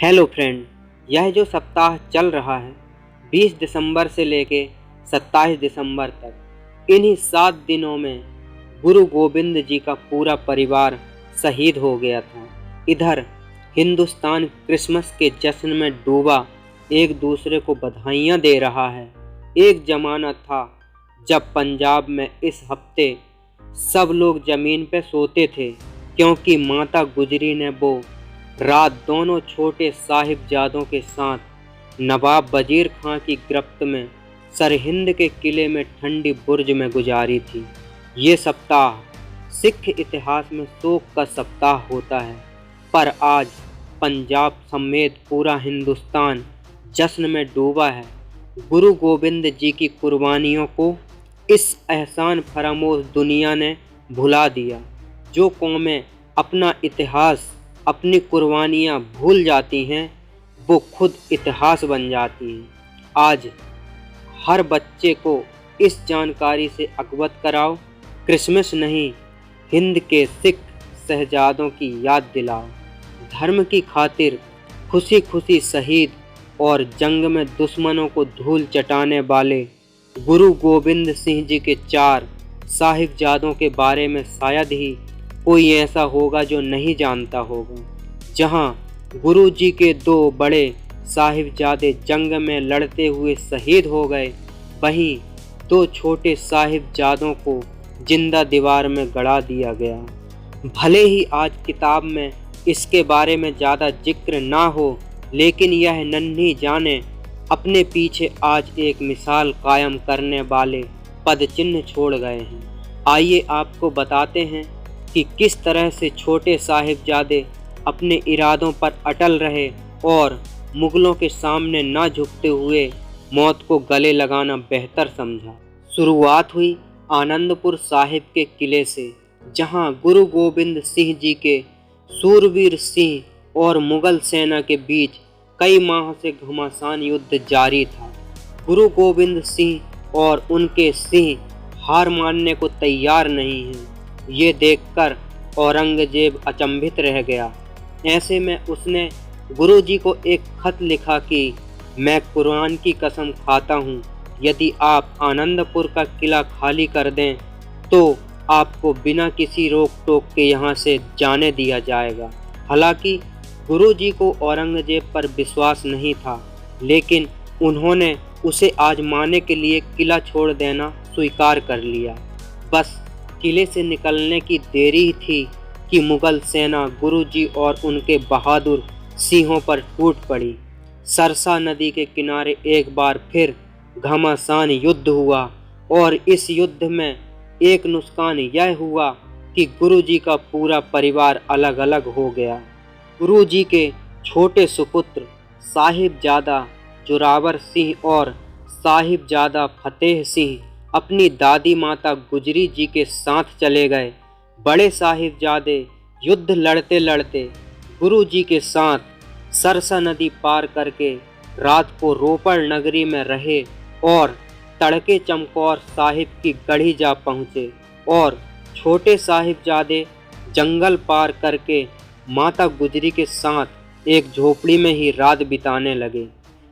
Hello friend, यह जो सप्ताह चल रहा है 20 दिसंबर से लेके 27 दिसंबर तक, इन्हीं 7 दिनों में गुरु गोविंद जी का पूरा परिवार शहीद हो गया था। इधर हिंदुस्तान क्रिसमस के जश्न में डूबा एक दूसरे को बधाइयाँ दे रहा है। एक ज़माना था जब पंजाब में इस हफ्ते सब लोग ज़मीन पे सोते थे, क्योंकि माता गुजरी ने वो रात दोनों छोटे साहिबजादों के साथ नवाब वजीर खां की गिरफ्त में सरहिंद के किले में ठंडी बुर्ज में गुजारी थी। ये सप्ताह सिख इतिहास में शोक का सप्ताह होता है, पर आज पंजाब समेत पूरा हिंदुस्तान जश्न में डूबा है। गुरु गोविंद जी की कुर्बानियों को इस एहसान फरामोश दुनिया ने भुला दिया। जो कौमें अपना इतिहास, अपनी कुर्बानियाँ भूल जाती हैं, वो खुद इतिहास बन जाती हैं। आज हर बच्चे को इस जानकारी से अवगत कराओ। क्रिसमस नहीं, हिंद के सिख शहजादों की याद दिलाओ। धर्म की खातिर खुशी खुशी शहीद और जंग में दुश्मनों को धूल चटाने वाले गुरु गोविंद सिंह जी के 4 साहिबजादों के बारे में शायद ही कोई ऐसा होगा जो नहीं जानता होगा। जहां गुरु जी के 2 बड़े साहिबजादे जंग में लड़ते हुए शहीद हो गए, वहीं 2 छोटे साहिबजादों को जिंदा दीवार में गड़ा दिया गया। भले ही आज किताब में इसके बारे में ज़्यादा जिक्र ना हो, लेकिन यह नन्ही जाने अपने पीछे आज एक मिसाल कायम करने वाले पदचिन्ह छोड़ गए हैं। आइए आपको बताते हैं कि किस तरह से छोटे साहिबजादे अपने इरादों पर अटल रहे और मुगलों के सामने ना झुकते हुए मौत को गले लगाना बेहतर समझा। शुरुआत हुई आनंदपुर साहिब के किले से, जहां गुरु गोविंद सिंह जी के सूरवीर सिंह और मुगल सेना के बीच कई माह से घमासान युद्ध जारी था। गुरु गोविंद सिंह और उनके सिंह हार मानने को तैयार नहीं हैं। ये देखकर औरंगजेब अचंभित रह गया। ऐसे में उसने गुरु जी को एक खत लिखा कि मैं कुरान की कसम खाता हूँ, यदि आप आनंदपुर का किला खाली कर दें तो आपको बिना किसी रोक टोक के यहाँ से जाने दिया जाएगा। हालांकि गुरु जी को औरंगजेब पर विश्वास नहीं था, लेकिन उन्होंने उसे आजमाने के लिए किला छोड़ देना स्वीकार कर लिया। बस किले से निकलने की देरी ही थी कि मुगल सेना गुरु जी और उनके बहादुर सिंहों पर टूट पड़ी। सरसा नदी के किनारे एक बार फिर घमासान युद्ध हुआ, और इस युद्ध में एक नुकसान यह हुआ कि गुरु जी का पूरा परिवार अलग अलग हो गया। गुरु जी के छोटे सुपुत्र साहिबजादा जोरावर सिंह और साहिबजादा फतेह सिंह अपनी दादी माता गुजरी जी के साथ चले गए। बड़े साहिबजादे युद्ध लड़ते लड़ते गुरु जी के साथ सरसा नदी पार करके रात को रोपड़ नगरी में रहे और तड़के चमकौर साहिब की गढ़ी जा पहुँचे, और छोटे साहिबजादे जंगल पार करके माता गुजरी के साथ एक झोपड़ी में ही रात बिताने लगे।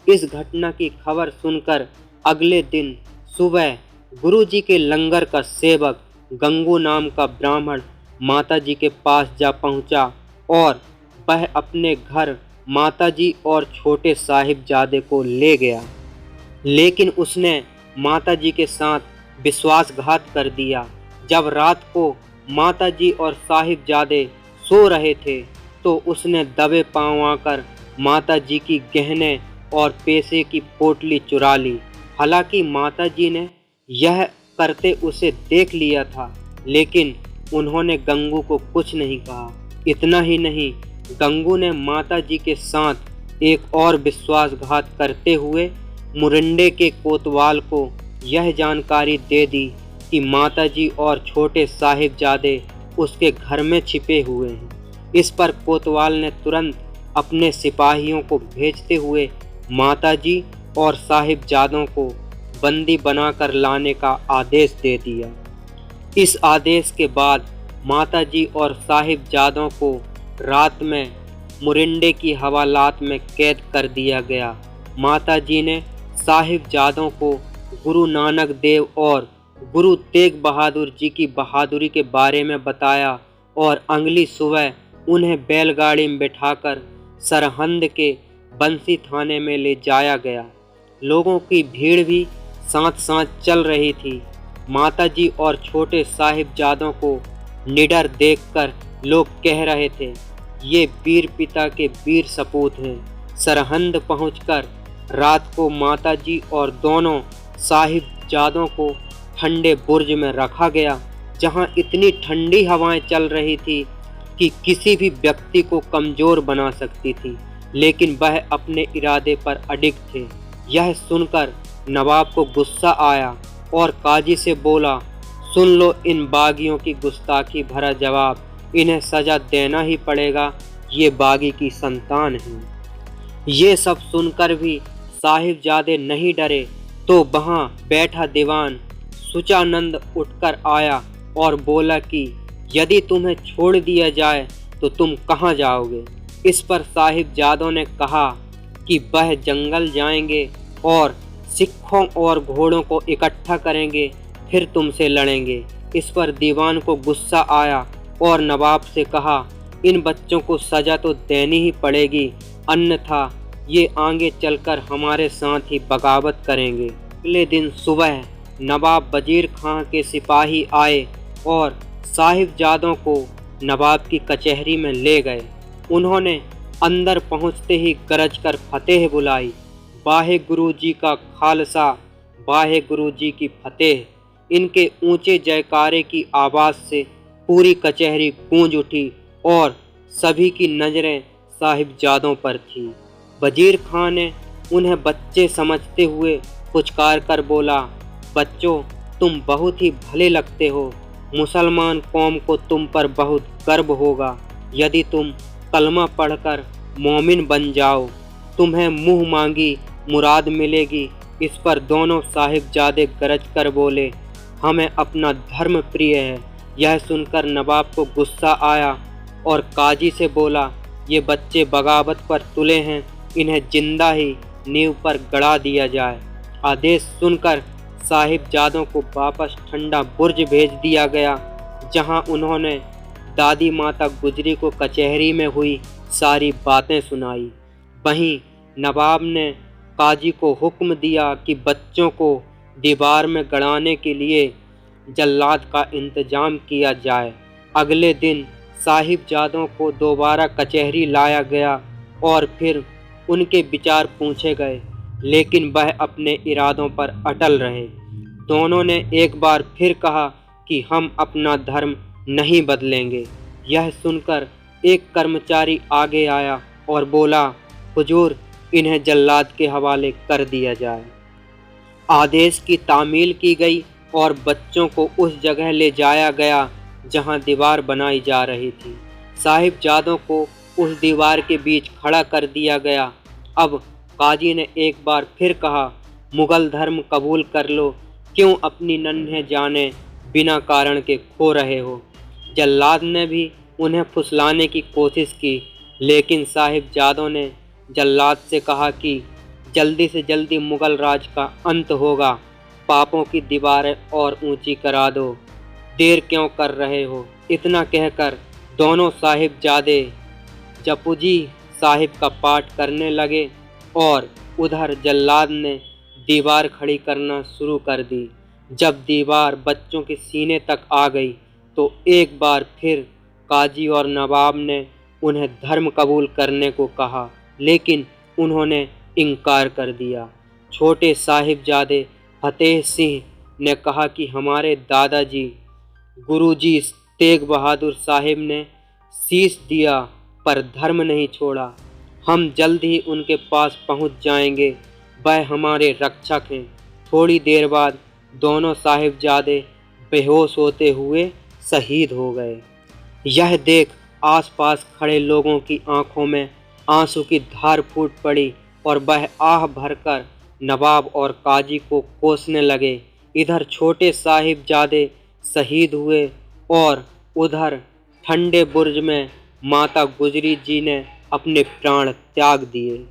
इस घटना की खबर सुनकर अगले दिन सुबह गुरु जी के लंगर का सेवक गंगू नाम का ब्राह्मण माता जी के पास जा पहुंचा, और वह अपने घर माता जी और छोटे साहिबजादे को ले गया। लेकिन उसने माता जी के साथ विश्वासघात कर दिया। जब रात को माता जी और साहिबजादे सो रहे थे, तो उसने दबे पांव आकर माता जी की गहने और पैसे की पोटली चुरा ली। हालांकि माता जी ने यह करते उसे देख लिया था, लेकिन उन्होंने गंगू को कुछ नहीं कहा। इतना ही नहीं, गंगू ने माता जी के साथ एक और विश्वासघात करते हुए मुरिंडे के कोतवाल को यह जानकारी दे दी कि माता जी और छोटे साहिबजादे उसके घर में छिपे हुए हैं। इस पर कोतवाल ने तुरंत अपने सिपाहियों को भेजते हुए माता जी और साहिबजादों को बंदी बनाकर लाने का आदेश दे दिया। इस आदेश के बाद माता जी और साहिबजादों को रात में मुरिंडे की हवालात में कैद कर दिया गया। माता जी ने साहिबजादों को गुरु नानक देव और गुरु तेग बहादुर जी की बहादुरी के बारे में बताया और अगली सुबह उन्हें बैलगाड़ी में बिठाकर सरहंद के बंसी थाने में ले जाया गया। लोगों की भीड़ भी साथ साथ चल रही थी। माताजी और छोटे साहिबजादों को निडर देखकर लोग कह रहे थे, ये वीर पिता के वीर सपूत हैं। सरहंद पहुंचकर रात को माताजी और दोनों साहिबजादों को ठंडे बुर्ज में रखा गया, जहां इतनी ठंडी हवाएं चल रही थी कि किसी भी व्यक्ति को कमजोर बना सकती थी, लेकिन वह अपने इरादे पर अडिग थे। यह सुनकर नवाब को गुस्सा आया और काजी से बोला, सुन लो इन बागियों की गुस्ताखी भरा जवाब, इन्हें सजा देना ही पड़ेगा, ये बागी की संतान हैं। ये सब सुनकर भी साहिबजादे नहीं डरे तो वहाँ बैठा दीवान सुचानंद उठकर आया और बोला कि यदि तुम्हें छोड़ दिया जाए तो तुम कहाँ जाओगे। इस पर साहिबजादों ने कहा कि वह जंगल जाएंगे और सिखों और घोड़ों को इकट्ठा करेंगे, फिर तुमसे लड़ेंगे। इस पर दीवान को गुस्सा आया और नवाब से कहा, इन बच्चों को सजा तो देनी ही पड़ेगी, अन्यथा ये आगे चलकर हमारे साथ ही बगावत करेंगे। अगले दिन सुबह नवाब वजीर खां के सिपाही आए और साहिबजादों को नवाब की कचहरी में ले गए। उन्होंने अंदर पहुंचते ही गरज कर फतेह बुलाई, वाहे गुरु जी का खालसा, वाहे गुरु जी की फतेह। इनके ऊंचे जयकारे की आवाज़ से पूरी कचहरी गूंज उठी और सभी की नज़रें साहिबजादों पर थी। वजीर खां ने उन्हें बच्चे समझते हुए पुचकार कर बोला, बच्चों तुम बहुत ही भले लगते हो, मुसलमान कौम को तुम पर बहुत गर्व होगा यदि तुम कलमा पढ़कर मोमिन बन जाओ, तुम्हें मुँह मांगी मुराद मिलेगी। इस पर दोनों साहिबजादे गरज कर बोले, हमें अपना धर्म प्रिय है। यह सुनकर नवाब को गुस्सा आया और काजी से बोला, ये बच्चे बगावत पर तुले हैं, इन्हें जिंदा ही नींव पर गड़ा दिया जाए। आदेश सुनकर साहिबजादों को वापस ठंडा बुर्ज भेज दिया गया, जहां उन्होंने दादी माता गुजरी को कचहरी में हुई सारी बातें सुनाई। वहीं नवाब ने काजी को हुक्म दिया कि बच्चों को दीवार में गड़ाने के लिए जल्लाद का इंतजाम किया जाए। अगले दिन साहिबजादों को दोबारा कचहरी लाया गया और फिर उनके विचार पूछे गए, लेकिन वह अपने इरादों पर अटल रहे। दोनों ने एक बार फिर कहा कि हम अपना धर्म नहीं बदलेंगे। यह सुनकर एक कर्मचारी आगे आया और बोला, हुजूर इन्हें जल्लाद के हवाले कर दिया जाए। आदेश की तामील की गई और बच्चों को उस जगह ले जाया गया जहां दीवार बनाई जा रही थी। साहिबजादों को उस दीवार के बीच खड़ा कर दिया गया। अब काजी ने एक बार फिर कहा, मुगल धर्म कबूल कर लो, क्यों अपनी नन्हे जाने बिना कारण के खो रहे हो। जल्लाद ने भी उन्हें फुसलाने की कोशिश की, लेकिन साहिबजादों ने जल्लाद से कहा कि जल्दी से जल्दी मुगल राज का अंत होगा, पापों की दीवारें और ऊंची करा दो, देर क्यों कर रहे हो। इतना कहकर दोनों साहिबजादे जपुजी साहिब का पाठ करने लगे और उधर जल्लाद ने दीवार खड़ी करना शुरू कर दी। जब दीवार बच्चों के सीने तक आ गई तो एक बार फिर काजी और नवाब ने उन्हें धर्म कबूल करने को कहा, लेकिन उन्होंने इनकार कर दिया। छोटे साहिबजादे फतेह सिंह ने कहा कि हमारे दादाजी गुरुजी तेग बहादुर साहिब ने शीश दिया पर धर्म नहीं छोड़ा। हम जल्द ही उनके पास पहुंच जाएंगे, वह हमारे रक्षक हैं। थोड़ी देर बाद दोनों साहिबजादे बेहोश होते हुए शहीद हो गए। यह देख आसपास खड़े लोगों की आंखों में आंसू की धार फूट पड़ी और वह आह भरकर नवाब और काजी को कोसने लगे। इधर छोटे साहिबजादे शहीद हुए और उधर ठंडे बुर्ज में माता गुजरी जी ने अपने प्राण त्याग दिए।